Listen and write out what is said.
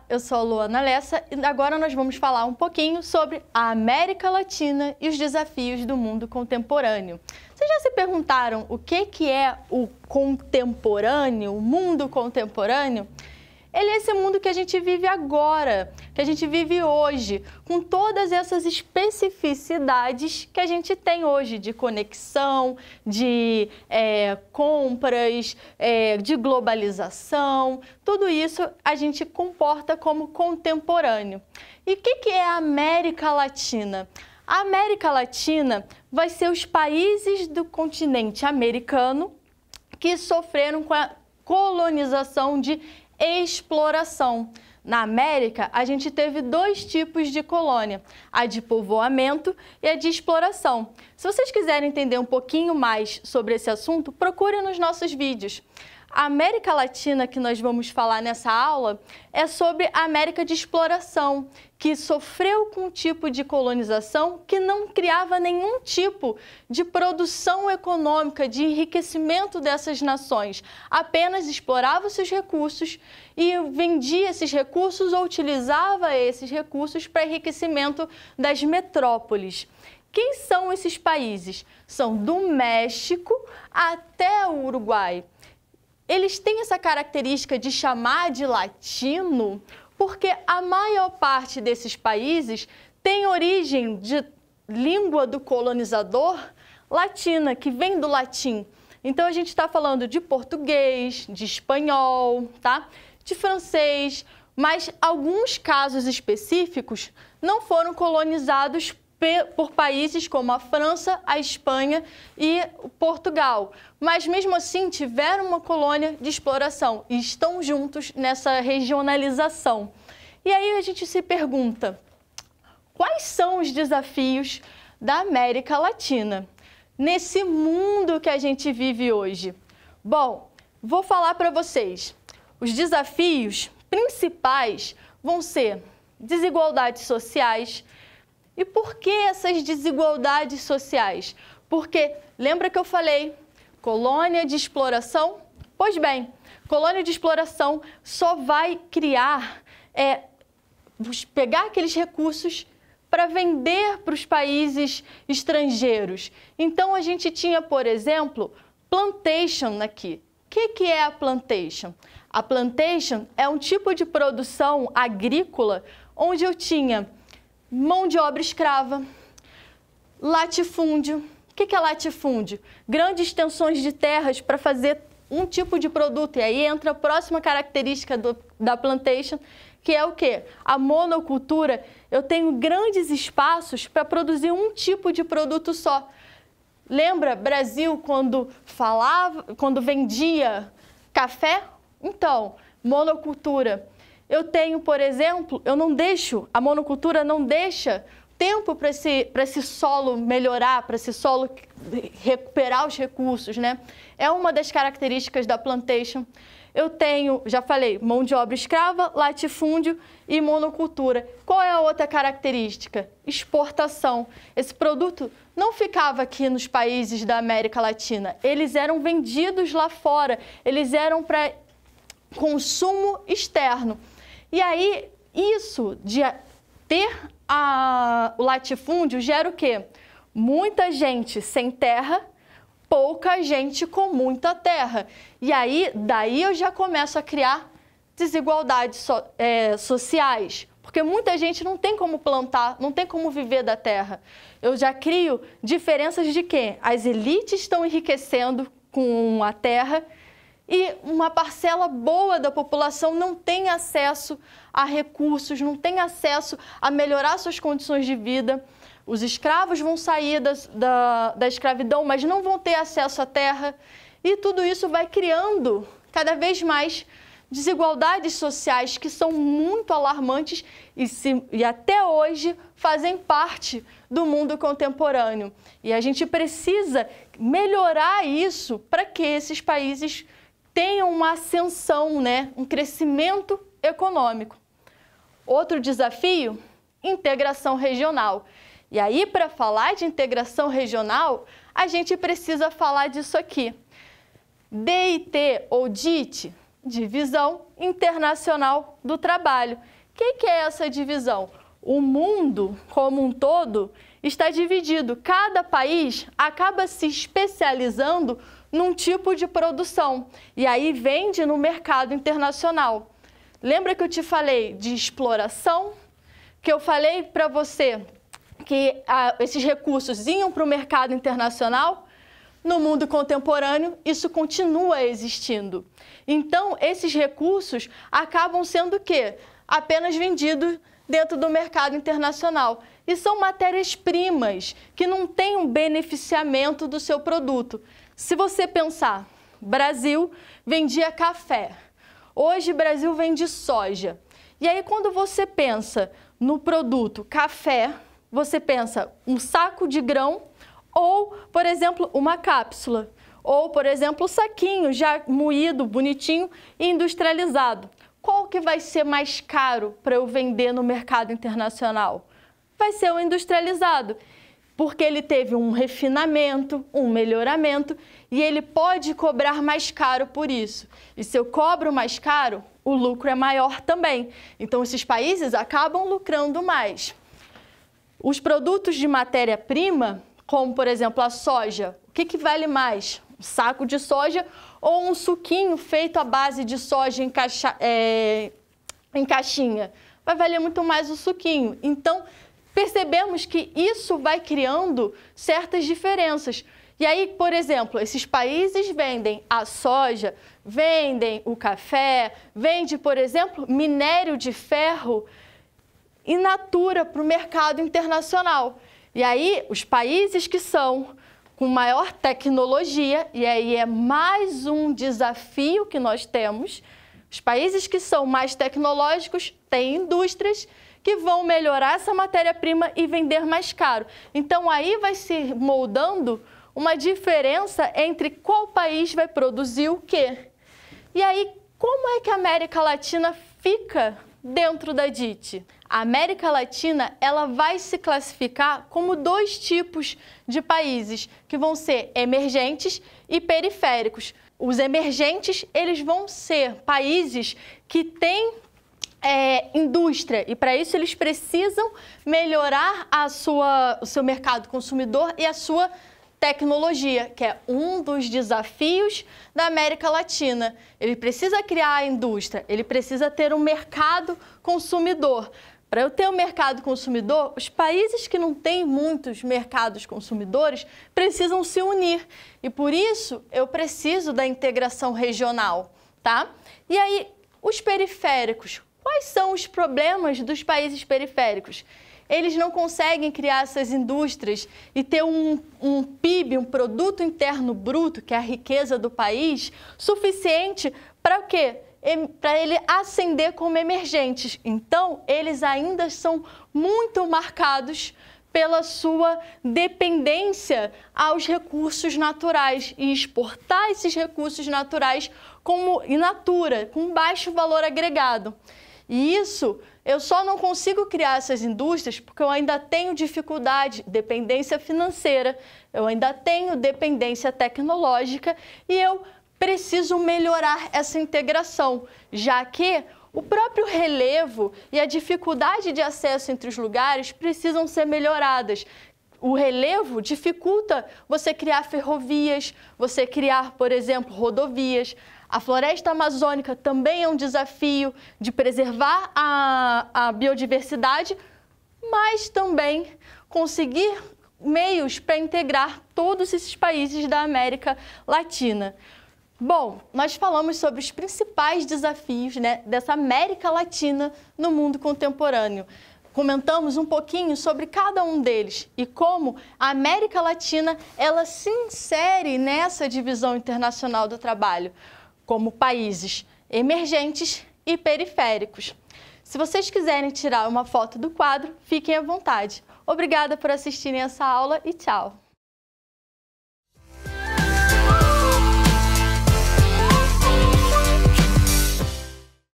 eu sou a Luana Lessa e agora nós vamos falar um pouquinho sobre a América Latina e os desafios do mundo contemporâneo. Vocês já se perguntaram o que é o contemporâneo, o mundo contemporâneo? Ele é esse mundo que a gente vive agora, que a gente vive hoje, com todas essas especificidades que a gente tem hoje, de conexão, de compras, de globalização, tudo isso a gente comporta como contemporâneo. E o que é a América Latina? A América Latina vai ser os países do continente americano que sofreram com a colonização de exploração. Na América, a gente teve dois tipos de colônia, a de povoamento e a de exploração. Se vocês quiserem entender um pouquinho mais sobre esse assunto, procurem nos nossos vídeos. A América Latina que nós vamos falar nessa aula é sobre a América de exploração, que sofreu com um tipo de colonização que não criava nenhum tipo de produção econômica, de enriquecimento dessas nações. Apenas explorava seus recursos e vendia esses recursos ou utilizava esses recursos para enriquecimento das metrópoles. Quem são esses países? São do México até o Uruguai. Eles têm essa característica de chamar de latino porque a maior parte desses países tem origem de língua do colonizador latina, que vem do latim. Então, a gente está falando de português, de espanhol, tá? De francês, mas alguns casos específicos não foram colonizados por países como a França, a Espanha e Portugal. Mas, mesmo assim, tiveram uma colônia de exploração e estão juntos nessa regionalização. E aí a gente se pergunta, quais são os desafios da América Latina nesse mundo que a gente vive hoje? Bom, vou falar para vocês. Os desafios principais vão ser desigualdades sociais. E por que essas desigualdades sociais? Porque, lembra que eu falei, colônia de exploração? Pois bem, colônia de exploração só vai criar, pegar aqueles recursos para vender para os países estrangeiros. Então, a gente tinha, por exemplo, plantation aqui. O que é a plantation? A plantation é um tipo de produção agrícola onde eu tinha mão de obra escrava, latifúndio. O que é latifúndio? Grandes extensões de terras para fazer um tipo de produto. E aí entra a próxima característica da plantation, que é o quê? A monocultura. Eu tenho grandes espaços para produzir um tipo de produto só. Lembra Brasil quando vendia café? Então, monocultura. Eu tenho, por exemplo, a monocultura não deixa tempo para esse solo melhorar, para esse solo recuperar os recursos, né? É uma das características da plantation. Eu tenho, já falei, mão de obra escrava, latifúndio e monocultura. Qual é a outra característica? Exportação. Esse produto não ficava aqui nos países da América Latina. Eles eram vendidos lá fora. Eles eram para consumo externo. E aí, isso de ter o latifúndio gera o quê? Muita gente sem terra, pouca gente com muita terra. E aí, daí eu já começo a criar desigualdades sociais, porque muita gente não tem como plantar, não tem como viver da terra. Eu já crio diferenças de quê? As elites estão enriquecendo com a terra e uma parcela boa da população não tem acesso a recursos, não tem acesso a melhorar suas condições de vida. Os escravos vão sair da escravidão, mas não vão ter acesso à terra. E tudo isso vai criando cada vez mais desigualdades sociais que são muito alarmantes e até hoje fazem parte do mundo contemporâneo. E a gente precisa melhorar isso para que esses países tenham uma ascensão, né? Um crescimento econômico. Outro desafio, integração regional. E aí, para falar de integração regional, a gente precisa falar disso aqui. DIT ou DIT, Divisão Internacional do Trabalho. que é essa divisão? O mundo como um todo está dividido. Cada país acaba se especializando num tipo de produção e aí vende no mercado internacional. Lembra que eu te falei de exploração? Que eu falei para você que esses recursos iam para o mercado internacional? No mundo contemporâneo, isso continua existindo. Então, esses recursos acabam sendo o quê? Apenas vendidos dentro do mercado internacional. E são matérias-primas que não têm um beneficiamento do seu produto. Se você pensar, Brasil vendia café. Hoje, Brasil vende soja. E aí, quando você pensa no produto café, você pensa um saco de grão ou, por exemplo, uma cápsula. Ou, por exemplo, o saquinho já moído, bonitinho e industrializado. Qual que vai ser mais caro para eu vender no mercado internacional? Vai ser o industrializado, porque ele teve um refinamento, um melhoramento e ele pode cobrar mais caro por isso. E se eu cobro mais caro, o lucro é maior também. Então, esses países acabam lucrando mais. Os produtos de matéria-prima, como, por exemplo, a soja, o que vale mais? Um saco de soja ou um suquinho feito à base de soja em caixinha? Vai valer muito mais o suquinho. Então, percebemos que isso vai criando certas diferenças. E aí, por exemplo, esses países vendem a soja, vendem o café, vende, por exemplo, minério de ferro in natura para o mercado internacional. E aí, os países que são com maior tecnologia, e aí é mais um desafio que nós temos, os países que são mais tecnológicos têm indústrias que vão melhorar essa matéria-prima e vender mais caro. Então, aí vai se moldando uma diferença entre qual país vai produzir o quê. E aí, como é que a América Latina fica dentro da DIT? A América Latina, ela vai se classificar como dois tipos de países, que vão ser emergentes e periféricos. Os emergentes, eles vão ser países que têm indústria e para isso eles precisam melhorar o seu mercado consumidor e a sua tecnologia, que é um dos desafios da América Latina. Ele precisa criar a indústria, ele precisa ter um mercado consumidor. Para eu ter um mercado consumidor, os países que não têm muitos mercados consumidores precisam se unir. E por isso eu preciso da integração regional, tá? E aí, os periféricos. Quais são os problemas dos países periféricos? Eles não conseguem criar essas indústrias e ter um PIB, um produto interno bruto, que é a riqueza do país, suficiente para o quê? Para ele ascender como emergentes. Então, eles ainda são muito marcados pela sua dependência aos recursos naturais e exportar esses recursos naturais como in natura, com baixo valor agregado. E isso, eu só não consigo criar essas indústrias porque eu ainda tenho dificuldade, dependência financeira, eu ainda tenho dependência tecnológica e eu preciso melhorar essa integração, já que o próprio relevo e a dificuldade de acesso entre os lugares precisam ser melhoradas. O relevo dificulta você criar ferrovias, você criar, por exemplo, rodovias. A floresta amazônica também é um desafio de preservar a biodiversidade, mas também conseguir meios para integrar todos esses países da América Latina. Bom, nós falamos sobre os principais desafios, dessa América Latina no mundo contemporâneo. Comentamos um pouquinho sobre cada um deles e como a América Latina ela se insere nessa divisão internacional do trabalho, como países emergentes e periféricos. Se vocês quiserem tirar uma foto do quadro, fiquem à vontade. Obrigada por assistirem essa aula e tchau!